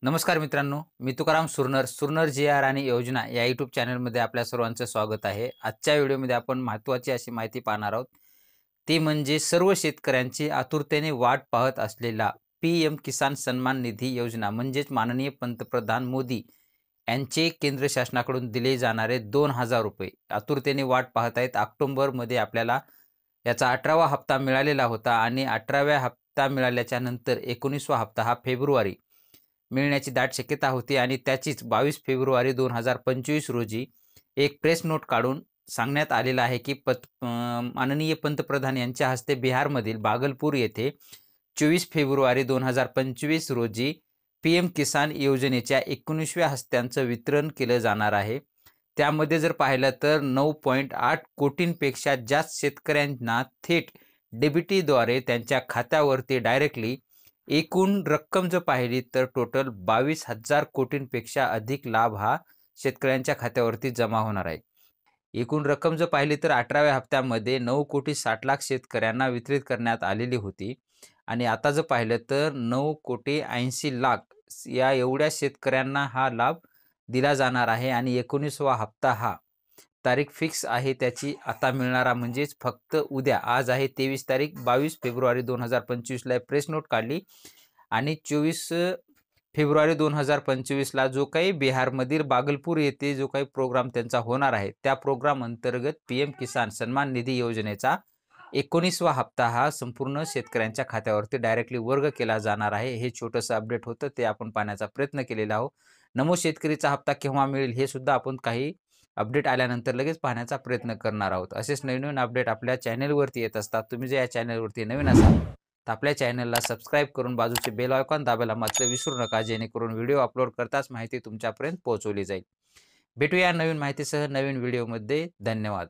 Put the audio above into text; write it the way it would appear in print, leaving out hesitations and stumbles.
नमस्कार मित्रांनो, मी तुकाराम सुरनर जी-आर आणि योजना या यूट्यूब चॅनलमध्ये आपल्या सर्वांचं स्वागत आहे. आजच्या व्हिडिओमध्ये आपण महत्त्वाची अशी माहिती पाहणार आहोत. ती म्हणजे सर्व शेतकऱ्यांची आतुरतेने वाट पाहत असलेला पी-एम किसान सन्मान निधी योजना म्हणजेच माननीय पंतप्रधान मोदी यांचे केंद्र शासनाकडून दिले जाणारे ₹2000 आतुरतेने वाट पाहत आहेत. ऑक्टोबरमध्ये आपल्याला याचा 18वा हप्ता मिळालेला होता आणि 18व्या हप्ता मिळाल्याच्या नंतर 19वा हप्ता हा फेब्रुवारी मिळण्याची दाट शक्यता होती आणि त्याचीच 22 फेब्रुवारी 2025 रोजी एक प्रेस नोट काढून सांगण्यात आलेलं आहे की माननीय पंतप्रधान यांच्या हस्ते बिहारमधील भागलपूर येथे 24 फेब्रुवारी 2025 रोजी पी-एम किसान योजनेच्या 19व्या हप्त्यांचं वितरण केलं जाणार आहे. त्यामध्ये जर पाहिलं तर 9.8 कोटींपेक्षा जास्त शेतकऱ्यांना थेट डीबीटीद्वारे त्यांच्या खात्यावरती डायरेक्टली एकूण रक्कम जर पाहिली तर टोटल 22,000 कोटींपेक्षा अधिक लाभ हा शेतकऱ्यांच्या खात्यावरती जमा होणार आहे. एकूण रक्कम जर पाहिली तर 18व्या हप्त्यामध्ये 9,60,00,000 शेतकऱ्यांना वितरित करण्यात आलेली होती आणि आता जर पाहिलं तर 9,80,00,000 या एवढ्या शेतकऱ्यांना हा लाभ दिला जाणार आहे आणि 19वा हप्ता हा तारीख फिक्स आहे त्याची आता मिळणारा म्हणजेच फक्त उद्या. आज आहे 23 तारीख, 22 फेब्रुवारी 2025ला प्रेस नोट काढली आणि 24 फेब्रुवारी 2025ला जो काही बिहारमधील भागलपूर येथे जो काही प्रोग्राम त्यांचा होणार आहे त्या प्रोग्राम अंतर्गत पी-एम किसान सन्मान निधी योजनेचा 19वा हप्ता हा संपूर्ण शेतकऱ्यांच्या खात्यावरती डायरेक्टली वर्ग केला जाणार आहे. हे छोटंसं अपडेट होतं, ते आपण पाहण्याचा प्रयत्न केलेला आहोत. नमो शेतकरीचा हप्ता केव्हा मिळेल हे सुद्धा आपण काही अपडेट आल्यानंतर लगेच पाहण्याचा प्रयत्न करणार आहोत. असेच नवीन अपडेट आपल्या चॅनलवरती येत असतात. तुम्ही जर या चॅनलवरती नवीन असाल तर आपल्या चॅनलला सबस्क्राईब करून बाजूचे बेल आयकॉन दाबायला मात्र विसरू नका, जेणेकरून व्हिडिओ अपलोड करताच माहिती तुमच्यापर्यंत पोहोचवली जाईल. भेटूया नवीन माहितीसह नवीन व्हिडिओमध्ये. धन्यवाद.